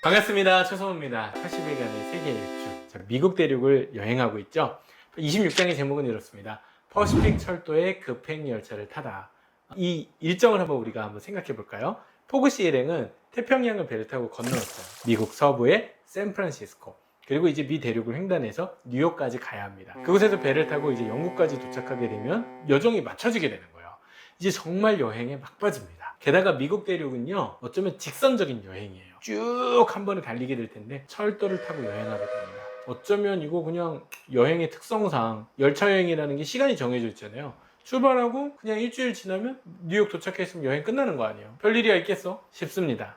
반갑습니다. 최성호입니다. 80일간의 세계 일주. 자, 미국 대륙을 여행하고 있죠. 26장의 제목은 이렇습니다. 퍼시픽 철도의 급행 열차를 타다. 이 일정을 우리가 한번 생각해 볼까요? 포그시 일행은 태평양을 배를 타고 건너왔어요. 미국 서부의 샌프란시스코. 그리고 이제 미 대륙을 횡단해서 뉴욕까지 가야 합니다. 그곳에서 배를 타고 이제 영국까지 도착하게 되면 여정이 맞춰지게 되는 거예요. 이제 정말 여행에 막빠집니다. 게다가 미국 대륙은요, 어쩌면 직선적인 여행이에요. 쭉 한 번에 달리게 될 텐데 철도를 타고 여행하게 됩니다. 어쩌면 이거 그냥 여행의 특성상 열차 여행이라는 게 시간이 정해져 있잖아요. 출발하고 그냥 일주일 지나면 뉴욕 도착했으면 여행 끝나는 거 아니에요. 별일이 있겠어? 싶습니다.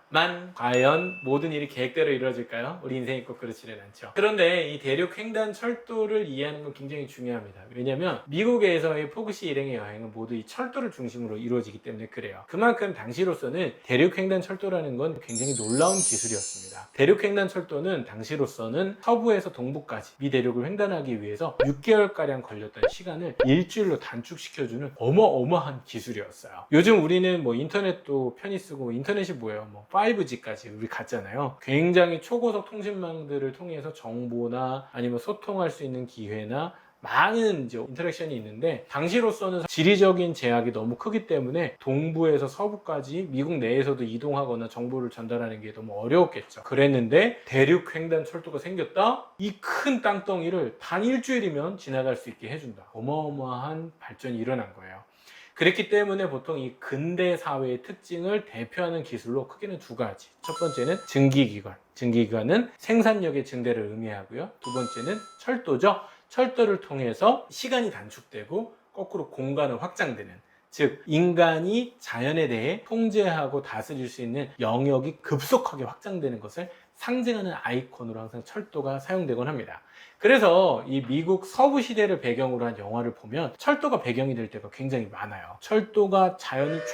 과연 모든 일이 계획대로 이루어질까요? 우리 인생이 꼭 그렇지는 않죠. 그런데 이 대륙 횡단 철도를 이해하는 건 굉장히 중요합니다. 왜냐면 미국에서의 포그시 일행의 여행은 모두 이 철도를 중심으로 이루어지기 때문에 그래요. 그만큼 당시로서는 대륙 횡단 철도라는 건 굉장히 놀라운 기술이었습니다. 대륙 횡단 철도는 당시로서는 서부에서 동부까지 미 대륙을 횡단하기 위해서 6개월가량 걸렸던 시간을 일주일로 단축시켜 주는 어마어마한 기술이었어요. 요즘 우리는 뭐 인터넷도 편히 쓰고, 인터넷이 뭐예요? 뭐 5G까지 우리 갔잖아요. 굉장히 초고속 통신망들을 통해서 정보나 아니면 소통할 수 있는 기회나 많은 이제 인터랙션이 있는데, 당시로서는 지리적인 제약이 너무 크기 때문에 동부에서 서부까지 미국 내에서도 이동하거나 정보를 전달하는 게 너무 어려웠겠죠. 그랬는데 대륙 횡단 철도가 생겼다? 이 큰 땅덩이를 단 일주일이면 지나갈 수 있게 해준다. 어마어마한 발전이 일어난 거예요. 그랬기 때문에 보통 이 근대 사회의 특징을 대표하는 기술로 크게는 두 가지. 첫 번째는 증기기관. 증기기관은 생산력의 증대를 의미하고요. 두 번째는 철도죠. 철도를 통해서 시간이 단축되고 거꾸로 공간은 확장되는, 즉 인간이 자연에 대해 통제하고 다스릴 수 있는 영역이 급속하게 확장되는 것을 상징하는 아이콘으로 항상 철도가 사용되곤 합니다. 그래서 이 미국 서부 시대를 배경으로 한 영화를 보면 철도가 배경이 될 때가 굉장히 많아요. 철도가 자연이 쫙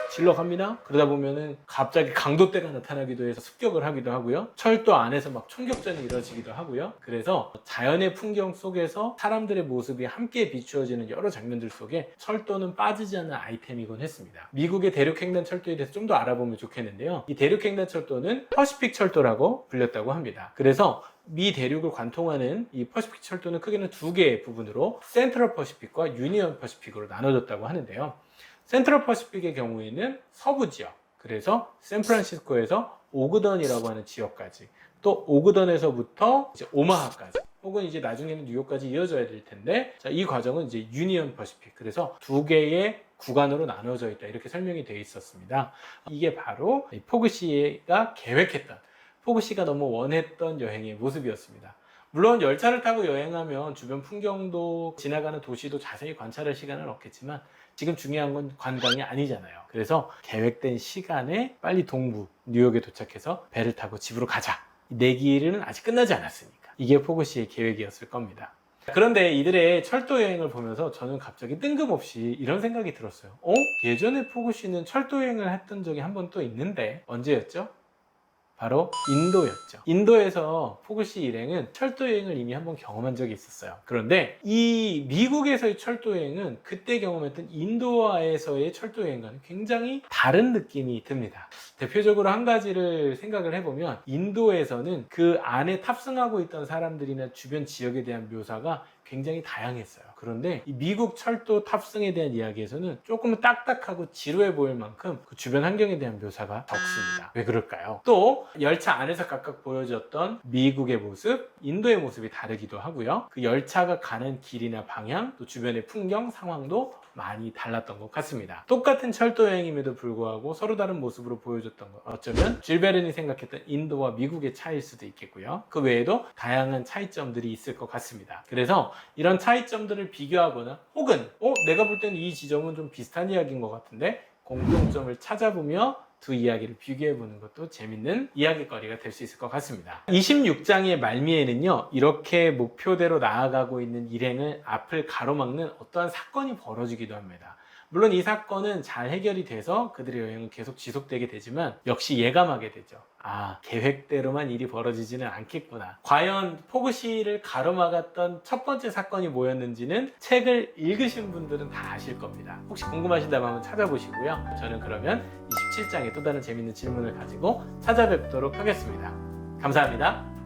질러갑니다. 그러다 보면은 갑자기 강도대가 나타나기도 해서 습격을 하기도 하고요. 철도 안에서 막 총격전이 이루어지기도 하고요. 그래서 자연의 풍경 속에서 사람들의 모습이 함께 비추어지는 여러 장면들 속에 철도는 빠지지 않는 아이템이곤 했습니다. 미국의 대륙횡단 철도에 대해서 좀 더 알아보면 좋겠는데요. 이 대륙횡단 철도는 퍼시픽 철도라고 불렸다고 합니다. 그래서 미 대륙을 관통하는 이 퍼시픽 철도는 크게는 두 개의 부분으로 센트럴 퍼시픽과 유니언 퍼시픽으로 나눠졌다고 하는데요. 센트럴 퍼시픽의 경우에는 서부 지역, 그래서 샌프란시스코에서 오그던이라고 하는 지역까지, 또 오그던에서부터 이제 오마하까지, 혹은 이제 나중에는 뉴욕까지 이어져야 될 텐데, 자, 이 과정은 이제 유니언 퍼시픽, 그래서 두 개의 구간으로 나눠져 있다, 이렇게 설명이 되어 있었습니다. 이게 바로 포그시가 계획했던, 포그시가 너무 원했던 여행의 모습이었습니다. 물론 열차를 타고 여행하면 주변 풍경도 지나가는 도시도 자세히 관찰할 시간은 없겠지만 지금 중요한 건 관광이 아니잖아요. 그래서 계획된 시간에 빨리 동부 뉴욕에 도착해서 배를 타고 집으로 가자. 내기는 아직 끝나지 않았으니까. 이게 포그시의 계획이었을 겁니다. 그런데 이들의 철도 여행을 보면서 저는 갑자기 뜬금없이 이런 생각이 들었어요. 예전에 포그시는 철도 여행을 했던 적이 한 번 또 있는데 언제였죠? 바로 인도였죠. 인도에서 포그시 일행은 철도 여행을 이미 한번 경험한 적이 있었어요. 그런데 이 미국에서의 철도 여행은 그때 경험했던 인도에서의 철도 여행과는 굉장히 다른 느낌이 듭니다. 대표적으로 한 가지를 생각을 해보면, 인도에서는 그 안에 탑승하고 있던 사람들이나 주변 지역에 대한 묘사가 굉장히 다양했어요. 그런데 이 미국 철도 탑승에 대한 이야기에서는 조금 딱딱하고 지루해 보일 만큼 그 주변 환경에 대한 묘사가 적습니다. 왜 그럴까요? 또 열차 안에서 각각 보여줬던 미국의 모습, 인도의 모습이 다르기도 하고요. 그 열차가 가는 길이나 방향, 또 주변의 풍경, 상황도 많이 달랐던 것 같습니다. 똑같은 철도 여행임에도 불구하고 서로 다른 모습으로 보여줬던 것, 어쩌면 줄 베른이 생각했던 인도와 미국의 차이일 수도 있겠고요. 그 외에도 다양한 차이점들이 있을 것 같습니다. 그래서 이런 차이점들을 비교하거나, 혹은 내가 볼 때는 이 지점은 좀 비슷한 이야기인 것 같은데 공통점을 찾아보며 두 이야기를 비교해보는 것도 재밌는 이야기거리가 될 수 있을 것 같습니다. 26장의 말미에는요, 이렇게 목표대로 나아가고 있는 일행을 앞을 가로막는 어떠한 사건이 벌어지기도 합니다. 물론 이 사건은 잘 해결이 돼서 그들의 여행은 계속 지속되게 되지만 역시 예감하게 되죠. 계획대로만 일이 벌어지지는 않겠구나. 과연 포그시를 가로막았던 첫 번째 사건이 뭐였는지는 책을 읽으신 분들은 다 아실 겁니다. 혹시 궁금하신다면 한번 찾아보시고요. 저는 그러면 17장의 또 다른 재밌는 질문을 가지고 찾아뵙도록 하겠습니다. 감사합니다.